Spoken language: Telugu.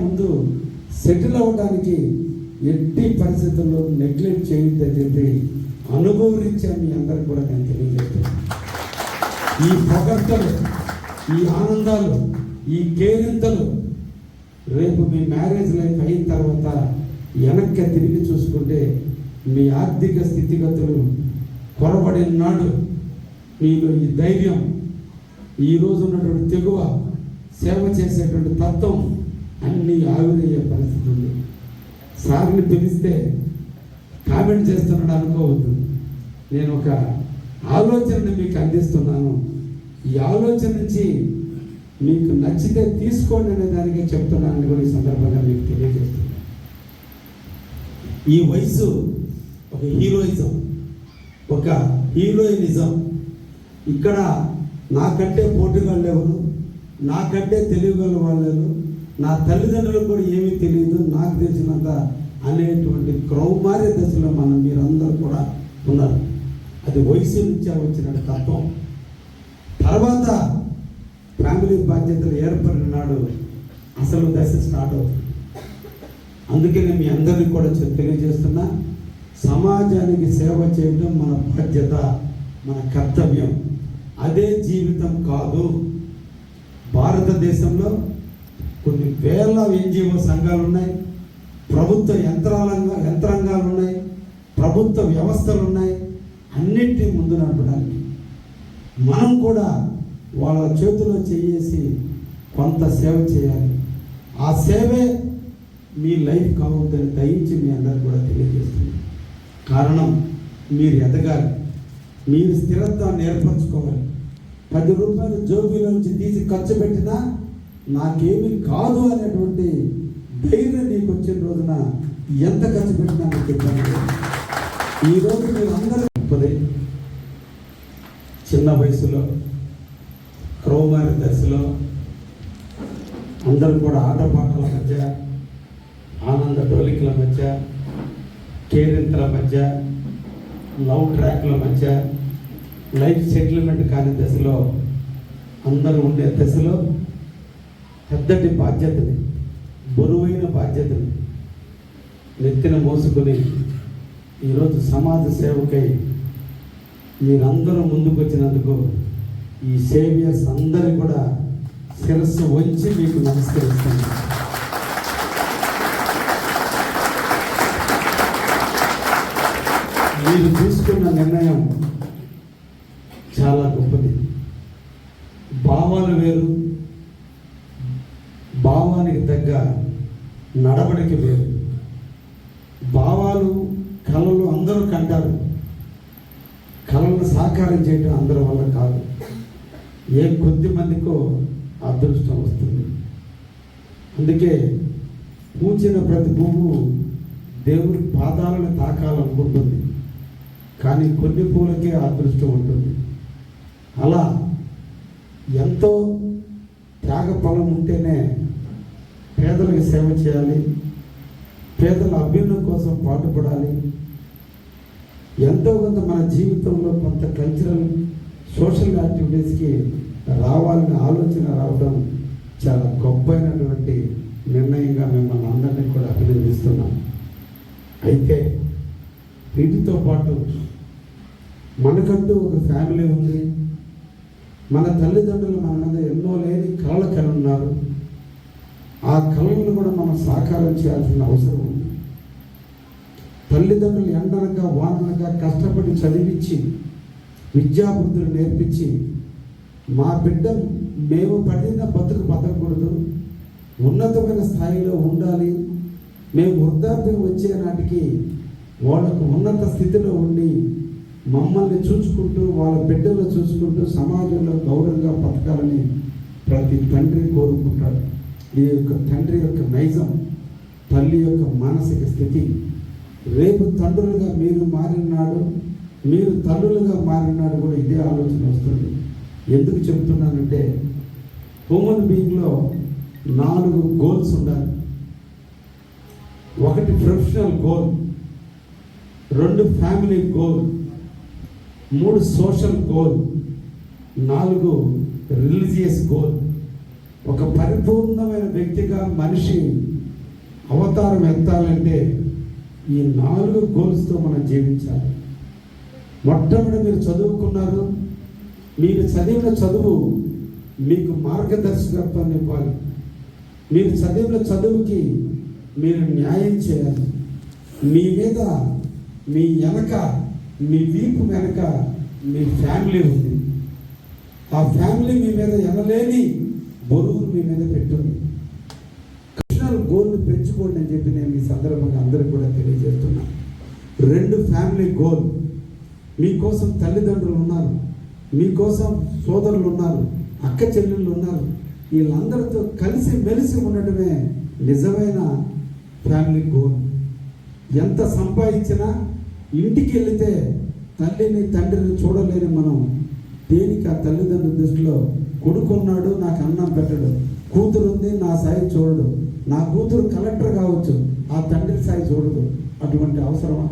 ముందు సెటిల్ అవ్వడానికి ఎట్టి పరిస్థితుల్లో నెగ్లెక్ట్ చేయొద్దని చెప్పి అనుభవించా మీ అందరికి కూడా నేను తెలియజేస్తున్నాను. ఈ పొగడ్తలు, ఈ ఆనందాలు, ఈ కేరింతలు రేపు మీ మ్యారేజ్ లైఫ్ అయిన తర్వాత వెనక్కి తిరిగి చూసుకుంటే మీ ఆర్థిక స్థితిగతులు కొరబడిన నాడు మీలో ఈ ధైర్యం, ఈరోజు ఉన్నటువంటి తెగువ, సేవ చేసేటువంటి తత్వం అన్నీ ఆవిరయ్యే పరిస్థితి ఉంది. సార్ని పిలిస్తే కామెంట్ చేస్తున్నాడు అనుకోవద్దు. నేను ఒక ఆలోచనని మీకు అందిస్తున్నాను. ఈ ఆలోచన నుంచి మీకు నచ్చితే తీసుకోండి అనే దానికే చెప్తున్నానని కూడా ఈ సందర్భంగా మీకు తెలియజేస్తున్నాను. ఈ వయసు ఒక హీరోయిజం, ఒక హీరోయినిజం. ఇక్కడ నాకంటే పోటీగాళ్ళు ఎవరు, నాకంటే తెలియగల వాళ్ళు, నా తల్లిదండ్రులకు కూడా ఏమీ తెలియదు, నాకు తెలిసినంత అనేటువంటి క్రౌమార్య దశలో మీరందరూ కూడా ఉన్నారు. అది వయసు నుంచి వచ్చిన తత్వం. తర్వాత ఫ్యామిలీ బాధ్యతలు ఏర్పడిన నాడు అసలు దశ స్టార్ట్ అవుతుంది. అందుకని మీ అందరికీ కూడా తెలియజేస్తున్నా, సమాజానికి సేవ చేయడం మన బాధ్యత, మన కర్తవ్యం. అదే జీవితం కాదు. భారతదేశంలో కొన్ని వేల ఎన్జిఓ సంఘాలు ఉన్నాయి, ప్రభుత్వ యంత్రాంగాలు ఉన్నాయి, ప్రభుత్వ వ్యవస్థలు ఉన్నాయి. అన్నింటినీ ముందు నడపడానికి మనం కూడా వాళ్ళ చేతిలో చేసి కొంత సేవ చేయాలి. ఆ సేవే మీ లైఫ్ కావద్దని దయించి మీ అందరూ కూడా తెలియజేస్తుంది. కారణం, మీరు ఎదగాలి, మీరు స్థిరత్వాన్ని ఏర్పరచుకోవాలి. 10 రూపాయలు జోబీలోంచి తీసి ఖర్చు పెట్టినా నాకేమీ కాదు అనేటువంటి ధైర్యం నీకు వచ్చిన రోజున ఎంత ఖర్చు పెట్టినా మీకు ఇబ్బంది. ఈరోజు మీరు అందరూ చిన్న వయసులో క్రౌమార్య దశలో అందరూ కూడా ఆటపాటల మధ్య, ఆనంద డోలికల మధ్య, కేరింతల మధ్య, లవ్ ట్రాక్ల మధ్య, లైఫ్ సెటిల్మెంట్ కాని దశలో అందరూ ఉండే దశలో పెద్దటి బాధ్యతని, బరువైన బాధ్యతని నెత్తిన మోసుకొని ఈరోజు సమాజ సేవకై మీరందరూ ముందుకు వచ్చినందుకు ఈ సేవియర్స్ అందరూ కూడా శిరస్సు వంచి మీకు నమస్కరిస్తాను. మీరు తీసుకున్న నిర్ణయం చాలా గొప్పది. భావాలు వేరు, భావానికి తగ్గ నడవడిక వేరు. భావాలు, కళలు అందరూ కంటారు, కళలను సాకారం చేయడం అందరి వల్ల కాదు. ఏ కొద్ది మందికో అదృష్టం వస్తుంది. అందుకే పూచిన ప్రతి పువ్వు దేవుడి పాదాలను తాకాలనుకుంటుంది, కానీ కొన్ని పూలకే అదృష్టం ఉంటుంది. అలా ఎంతో త్యాగ ఫలం ఉంటేనే పేదలకు సేవ చేయాలి, పేదల అభ్యున్నతి కోసం పాటుపడాలి. ఎంతో కొంత మన జీవితంలో కొంత కల్చరల్ సోషల్ యాక్టివిటీస్కి రావాలనే ఆలోచన రావడం చాలా గొప్పైనటువంటి నిర్ణయంగా మిమ్మల్ని అందరినీ కూడా అభినందిస్తున్నాం. అయితే వీటితో పాటు మనకంటూ ఒక ఫ్యామిలీ ఉంది. మన తల్లిదండ్రులు మన మీద ఎన్నో లేని కళలు కనున్నారు. ఆ కళలను కూడా మనం సాకారం చేయాల్సిన అవసరం ఉంది. తల్లిదండ్రులు ఎండనగా వాననగా కష్టపడి చదివించి విద్యాబుద్ధులు నేర్పించి మా బిడ్డ మేము పడిన బతకూడదు, ఉన్నతమైన స్థాయిలో ఉండాలి, మేము వృద్ధాప్యం వచ్చే నాటికి వాళ్ళకు ఉన్నత స్థితిలో ఉండి మమ్మల్ని చూసుకుంటూ వాళ్ళ బిడ్డలు చూసుకుంటూ సమాజంలో గౌరవంగా బతకాలని ప్రతి తండ్రి కోరుకుంటాడు. ఈ యొక్క తండ్రి యొక్క నైజం, తల్లి యొక్క మానసిక స్థితి. రేపు తండ్రులుగా మీరు మారినాడు, మీరు తల్లులుగా మారినాడు కూడా ఇదే ఆలోచన వస్తుంది. ఎందుకు చెప్తున్నానంటే హ్యూమన్ బీయింగ్లో 4 గోల్స్ ఉండాలి. 1 professional goal, 2 family goal, 3 social goal, 4 religious goal. ఒక పరిపూర్ణమైన వ్యక్తిగా మనిషి అవతారం ఎత్తాలంటే ఈ 4 గోల్స్తో మనం జీవించాలి. మొట్టమొదటి మీరు చదువుకున్నారు, మీరు చదివిన చదువు మీకు మార్గదర్శకత్వాన్ని ఇవ్వాలి. మీరు చదివిన చదువుకి మీరు న్యాయం చేయాలి. మీ మీద, మీ వెనక, మీ వీపు వెనక మీ ఫ్యామిలీ ఉంది. ఆ ఫ్యామిలీ మీ మీద ఎనలేని బరువును మీ మీద పెట్టుంది. కృష్ణాలు గోల్ని పెంచుకోండి అని చెప్పి నేను ఈ సందర్భంగా అందరూ కూడా తెలియజేస్తున్నాను. 2 ఫ్యామిలీ గోల్. మీకోసం తల్లిదండ్రులు ఉన్నారు, మీకోసం సోదరులు ఉన్నారు, అక్క చెల్లెళ్ళు ఉన్నారు. వీళ్ళందరితో కలిసి మెలిసి ఉండటమే నిజమైన ఫ్యామిలీ గోల్. ఎంత సంపాదించినా ఇంటికి వెళితే తల్లిని తండ్రిని చూడలేని మనం దేనికి ఆ తల్లిదండ్రుల దృష్టిలో కొడుకున్నాడు నాకు అన్నం పెట్టడు, కూతురు ఉంది నా స్థాయి చూడడు, నా కూతురు కలెక్టర్ కావచ్చు ఆ తండ్రి స్థాయి చూడదు. అటువంటి అవసరమా?